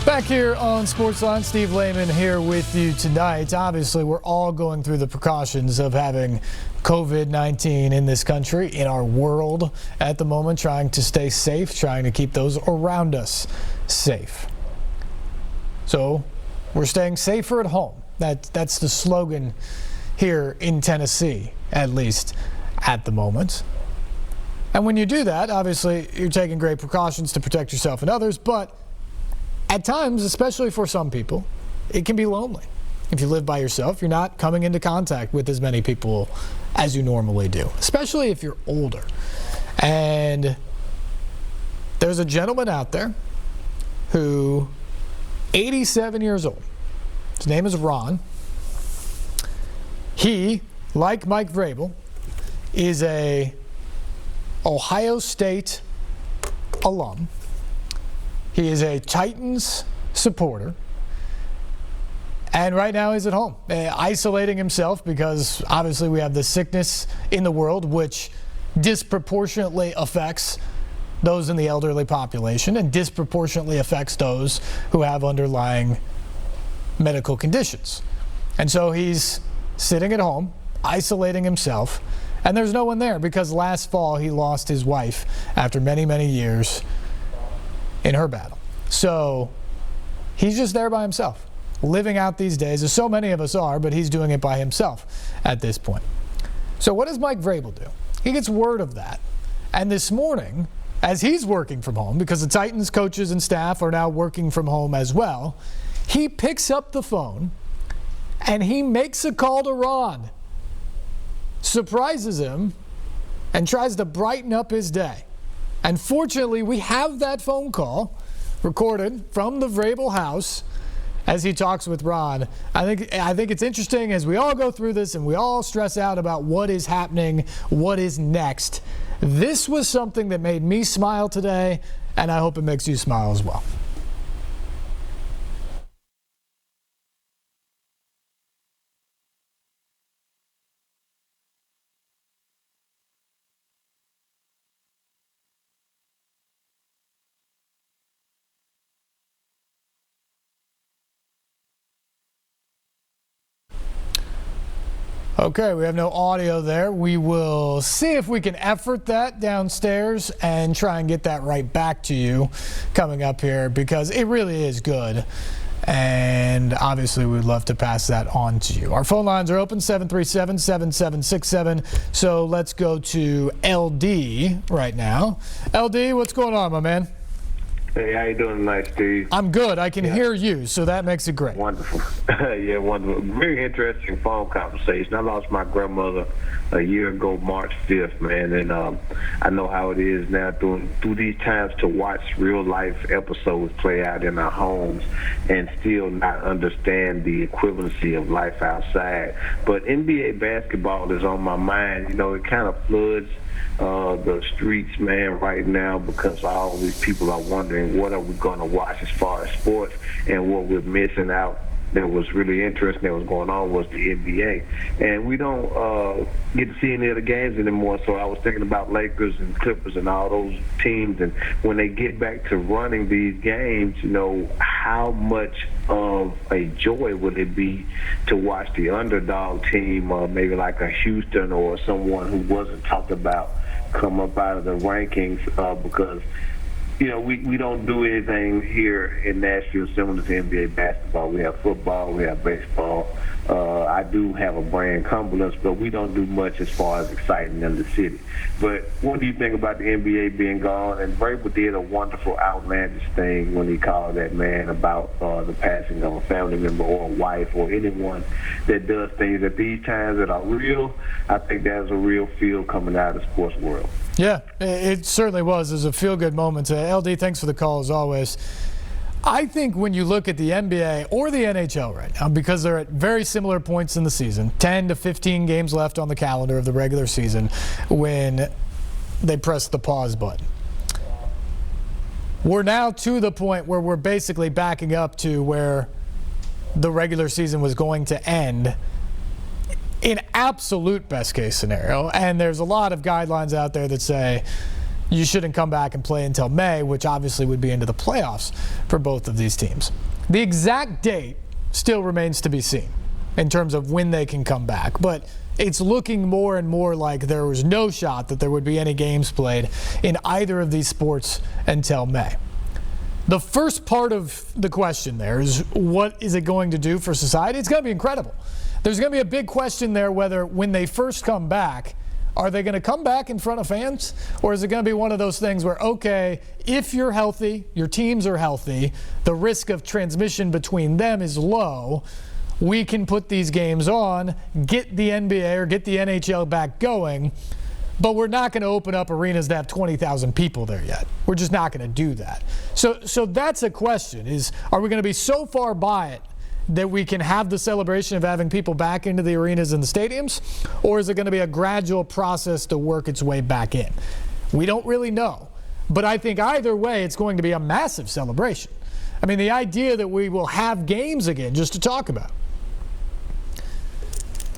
Back here on Sportsline, Steve Layman here with you tonight. Obviously, we're all going through the precautions of having COVID-19 in this country, in our world at the moment, trying to stay safe, trying to keep those around us safe. So we're staying safer at home. That's the slogan here in Tennessee, at least at the moment. And when you do that, obviously, you're taking great precautions to protect yourself and others, but at times, especially for some people, it can be lonely. If you live by yourself, you're not coming into contact with as many people as you normally do, especially if you're older. And there's a gentleman out there who, 87 years old, his name is Ron. He, like Mike Vrabel, is a Ohio State alum. He is a Titans supporter, and right now he's at home, isolating himself because obviously we have the sickness in the world which disproportionately affects those in the elderly population and disproportionately affects those who have underlying medical conditions. And so he's sitting at home, isolating himself, and there's no one there because last fall he lost his wife after many, many years in her battle. So he's just there by himself, living out these days, as so many of us are, but he's doing it by himself at this point. So what does Mike Vrabel do? He gets word of that. And this morning, as he's working from home, because the Titans coaches and staff are now working from home as well, he picks up the phone and he makes a call to Ron, surprises him, and tries to brighten up his day. And fortunately, we have that phone call recorded from the Vrabel house as he talks with Ron. I think it's interesting as we all go through this and we all stress out about what is happening, what is next. This was something that made me smile today, and I hope it makes you smile as well. Okay, we have no audio there. We will see if we can effort that downstairs and try and get that right back to you coming up here because it really is good. And obviously, we'd love to pass that on to you. Our phone lines are open, 737-7767. So let's go to LD right now. LD, what's going on, my man? Hey, how you doing tonight, Steve? I'm good. I can hear you, so that makes it great. Wonderful. Yeah, wonderful. Very interesting phone conversation. I lost my grandmother a year ago, March 5th, man, and I know how it is now through these times to watch real-life episodes play out in our homes and still not understand the equivalency of life outside. But NBA basketball is on my mind. You know, it kind of floods the streets, man, right now because all these people are wondering what are we going to watch as far as sports, and what we're missing out that was really interesting that was going on was the NBA. And we don't get to see any of the games anymore, so I was thinking about Lakers and Clippers and all those teams, and when they get back to running these games, you know, how much of a joy would it be to watch the underdog team, maybe like a Houston or someone who wasn't talked about, come up out of the rankings because, you know, we don't do anything here in Nashville similar to NBA basketball. We have football, we have baseball. I do have a brand Cumberland's, but we don't do much as far as exciting in the city. But what do you think about the NBA being gone? And Vrabel did a wonderful, outlandish thing when he called that man about the passing of a family member or a wife or anyone that does things at these times that are real. I think there's a real feel coming out of the sports world. Yeah, it certainly was. It was a feel-good moment. LD, thanks for the call as always. I think when you look at the NBA or the NHL right now, because they're at very similar points in the season, 10 to 15 games left on the calendar of the regular season when they press the pause button. We're now to the point where we're basically backing up to where the regular season was going to end in absolute best case scenario. And there's a lot of guidelines out there that say you shouldn't come back and play until May, which obviously would be into the playoffs for both of these teams. The exact date still remains to be seen in terms of when they can come back, but it's looking more and more like there was no shot that there would be any games played in either of these sports until May. The first part of the question there is, what is it going to do for society? It's going to be incredible. There's going to be a big question there whether when they first come back, are they going to come back in front of fans? Or is it going to be one of those things where, okay, if you're healthy, your teams are healthy, the risk of transmission between them is low, we can put these games on, get the NBA or get the NHL back going, but we're not going to open up arenas that have 20,000 people there yet. We're just not going to do that. So that's a question, is are we going to be so far by it that we can have the celebration of having people back into the arenas and the stadiums? Or is it going to be a gradual process to work its way back in? We don't really know. But I think either way, it's going to be a massive celebration. I mean, the idea that we will have games again just to talk about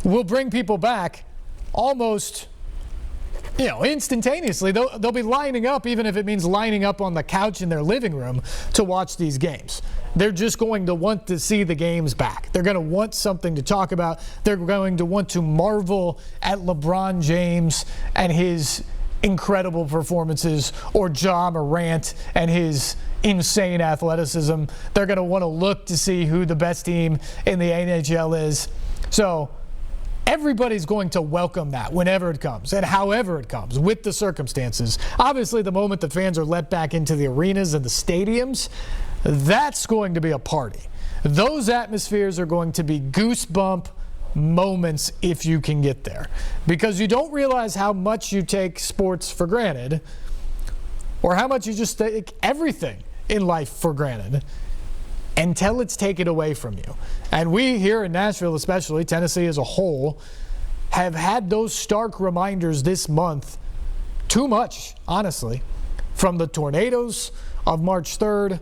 will bring people back almost, instantaneously. They'll be lining up, even if it means lining up on the couch in their living room to watch these games. They're just going to want to see the games back. They're going to want something to talk about. They're going to want to marvel at LeBron James and his incredible performances, or Ja Morant and his insane athleticism. They're going to want to look to see who the best team in the NHL is. So everybody's going to welcome that whenever it comes and however it comes with the circumstances. Obviously, the moment the fans are let back into the arenas and the stadiums, that's going to be a party. Those atmospheres are going to be goosebump moments if you can get there, because you don't realize how much you take sports for granted, or how much you just take everything in life for granted until it's taken away from you. And we here in Nashville, especially Tennessee as a whole, have had those stark reminders this month too much, honestly, from the tornadoes of March 3rd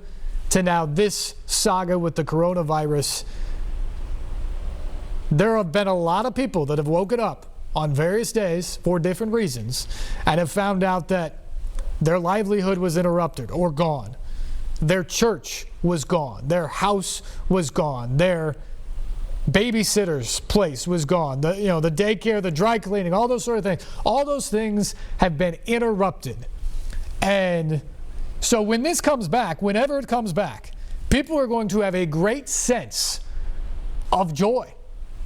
to now this saga with the coronavirus. There have been a lot of people that have woken up on various days for different reasons and have found out that their livelihood was interrupted or gone. Their church was gone. Their house was gone. Their babysitter's place was gone. The daycare, the dry cleaning, all those sort of things. All those things have been interrupted. And so when this comes back, whenever it comes back, people are going to have a great sense of joy,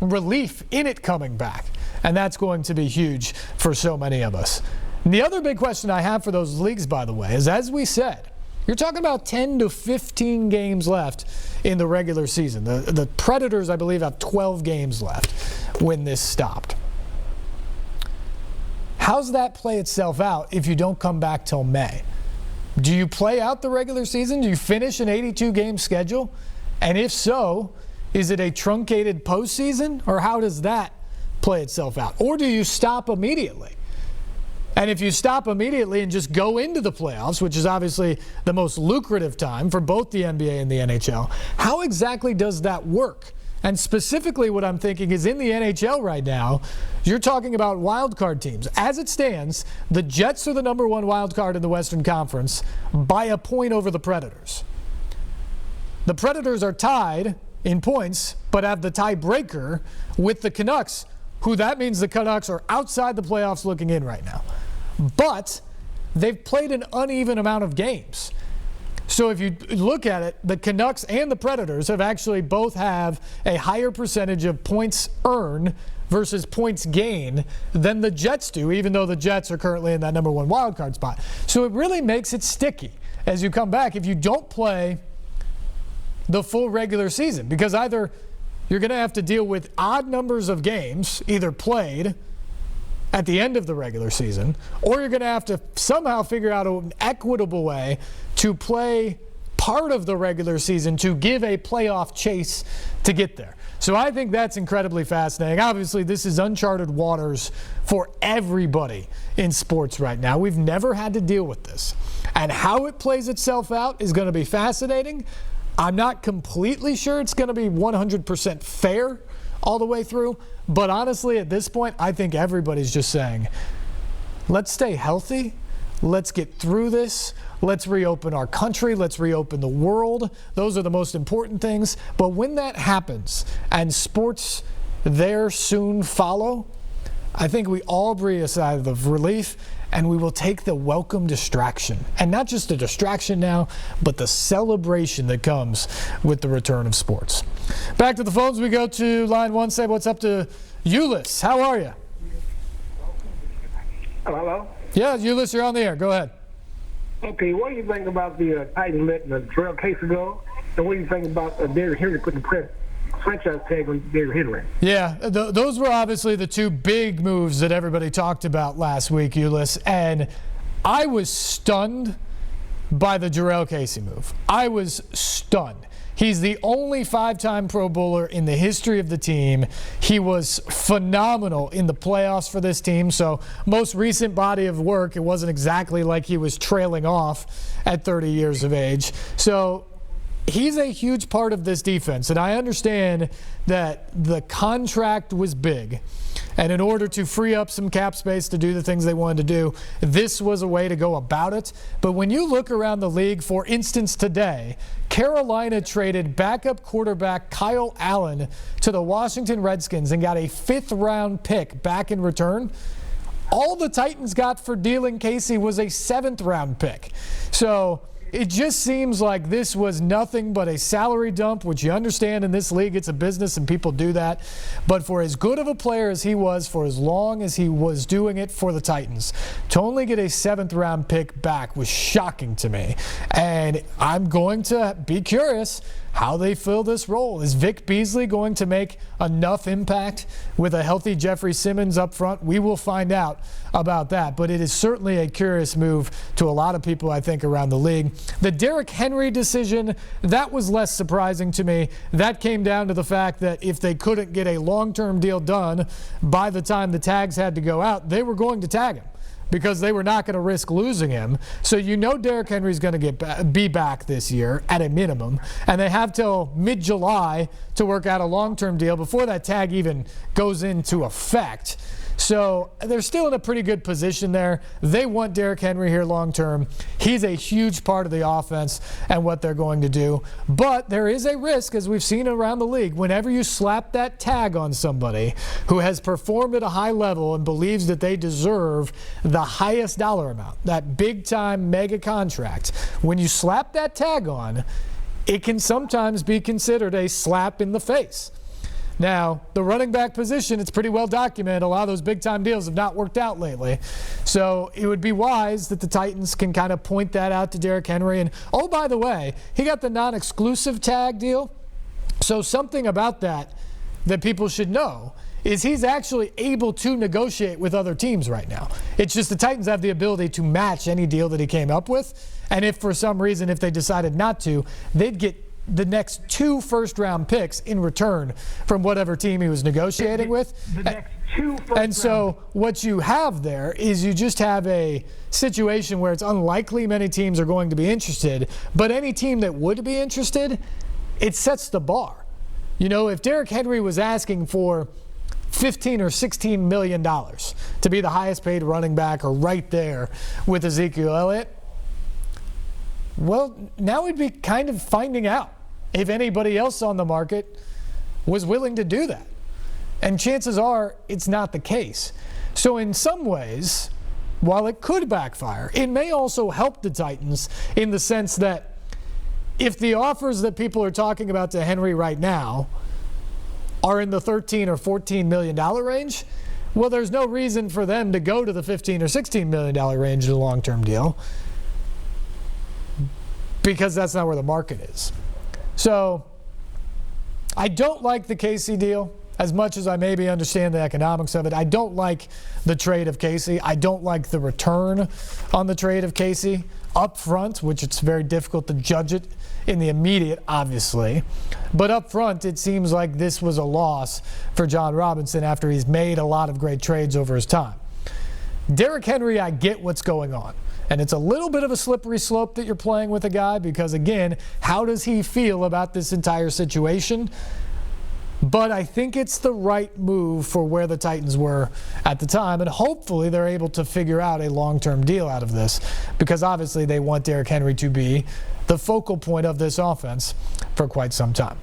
relief in it coming back. And that's going to be huge for so many of us. And the other big question I have for those leagues, by the way, is, as we said, you're talking about 10 to 15 games left in the regular season. The Predators, I believe, have 12 games left when this stopped. How's that play itself out if you don't come back till May? Do you play out the regular season? Do you finish an 82-game schedule? And if so, is it a truncated postseason, or how does that play itself out? Or do you stop immediately? And if you stop immediately and just go into the playoffs, which is obviously the most lucrative time for both the NBA and the NHL, how exactly does that work? And specifically what I'm thinking is, in the NHL right now, you're talking about wild card teams. As it stands, the Jets are the number one wild card in the Western Conference by a point over the Predators. The Predators are tied in points, but have the tiebreaker with the Canucks, who that means the Canucks are outside the playoffs looking in right now. But they've played an uneven amount of games. So if you look at it, the Canucks and the Predators have actually both have a higher percentage of points earned versus points gained than the Jets do, even though the Jets are currently in that number one wild card spot. So it really makes it sticky as you come back if you don't play the full regular season, because either you're going to have to deal with odd numbers of games either played at the end of the regular season, or you're going to have to somehow figure out an equitable way to play part of the regular season to give a playoff chase to get there. So I think that's incredibly fascinating. Obviously, this is uncharted waters for everybody in sports right now. We've never had to deal with this. And how it plays itself out is going to be fascinating. I'm not completely sure it's going to be 100% fair all the way through. But honestly, at this point, I think everybody's just saying, let's stay healthy. let's get through this. Let's reopen our country. Let's reopen the world. Those are the most important things. But when that happens and sports there soon follow, I think we all breathe a sigh of relief, and we will take the welcome distraction. And not just the distraction now, but the celebration that comes with the return of sports. Back to the phones we go to line 1. Say what's up to Ulyss. How are you? Hello? Yeah, Ulyss, you're on the air. Go ahead. Okay, what do you think about the Titans letting the Terrell Casey go? And what do you think about Derrick Henry putting the franchise tag on Derrick Henry? Yeah, those were obviously the two big moves that everybody talked about last week, Ulyss. And I was stunned by the Terrell Casey move. I was stunned. He's the only 5-time Pro Bowler in the history of the team. He was phenomenal in the playoffs for this team. So most recent body of work, it wasn't exactly like he was trailing off at 30 years of age. So he's a huge part of this defense. And I understand that the contract was big. And in order to free up some cap space to do the things they wanted to do, this was a way to go about it. But when you look around the league, for instance, today, Carolina traded backup quarterback Kyle Allen to the Washington Redskins and got a 5th-round pick back in return. All the Titans got for dealing Casey was a 7th-round pick. So it just seems like this was nothing but a salary dump, which you understand in this league, it's a business and people do that. But for as good of a player as he was, for as long as he was doing it for the Titans, to only get a 7th-round pick back was shocking to me. And I'm going to be curious how they fill this role. Is Vic Beasley going to make enough impact with a healthy Jeffrey Simmons up front? We will find out about that. But it is certainly a curious move to a lot of people, I think, around the league. The Derrick Henry decision, that was less surprising to me. That came down to the fact that if they couldn't get a long-term deal done by the time the tags had to go out, they were going to tag him, because they were not going to risk losing him. So you know Derrick Henry's going to be back this year at a minimum, and they have till mid-July to work out a long-term deal before that tag even goes into effect. So they're still in a pretty good position there. They want Derrick Henry here long-term. He's a huge part of the offense and what they're going to do. But there is a risk, as we've seen around the league, whenever you slap that tag on somebody who has performed at a high level and believes that they deserve the highest dollar amount, that big-time mega contract, when you slap that tag on, it can sometimes be considered a slap in the face. Now, the running back position, it's pretty well documented. A lot of those big-time deals have not worked out lately. So it would be wise that the Titans can kind of point that out to Derrick Henry. And, oh, by the way, he got the non-exclusive tag deal. So something about that people should know is he's actually able to negotiate with other teams right now. It's just the Titans have the ability to match any deal that he came up with. And if for some reason, if they decided not to, they'd get the next 2 first-round picks in return from whatever team he was negotiating with. The next 2 first And so what you have there is you just have a situation where it's unlikely many teams are going to be interested, but any team that would be interested, it sets the bar. You know, if Derrick Henry was asking for $15 or $16 million to be the highest paid running back, or right there with Ezekiel Elliott, well, now we'd be kind of finding out if anybody else on the market was willing to do that. And chances are it's not the case. So in some ways, while it could backfire, it may also help the Titans in the sense that if the offers that people are talking about to Henry right now are in the $13 or $14 million range, well, there's no reason for them to go to the $15 or $16 million range in a long-term deal, because that's not where the market is. So I don't like the Casey deal as much as I maybe understand the economics of it. I don't like the trade of Casey. I don't like the return on the trade of Casey up front, which it's very difficult to judge it in the immediate, obviously. But up front, it seems like this was a loss for John Robinson after he's made a lot of great trades over his time. Derrick Henry, I get what's going on. And it's a little bit of a slippery slope that you're playing with a guy because, again, how does he feel about this entire situation? But I think it's the right move for where the Titans were at the time, and hopefully they're able to figure out a long-term deal out of this, because obviously they want Derrick Henry to be the focal point of this offense for quite some time.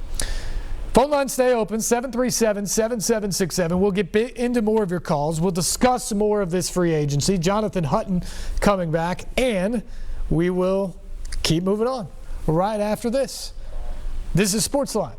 Phone lines stay open, 737-7767. We'll get into more of your calls. We'll discuss more of this free agency. Jonathan Hutton coming back, and we will keep moving on right after this. This is Sportsline.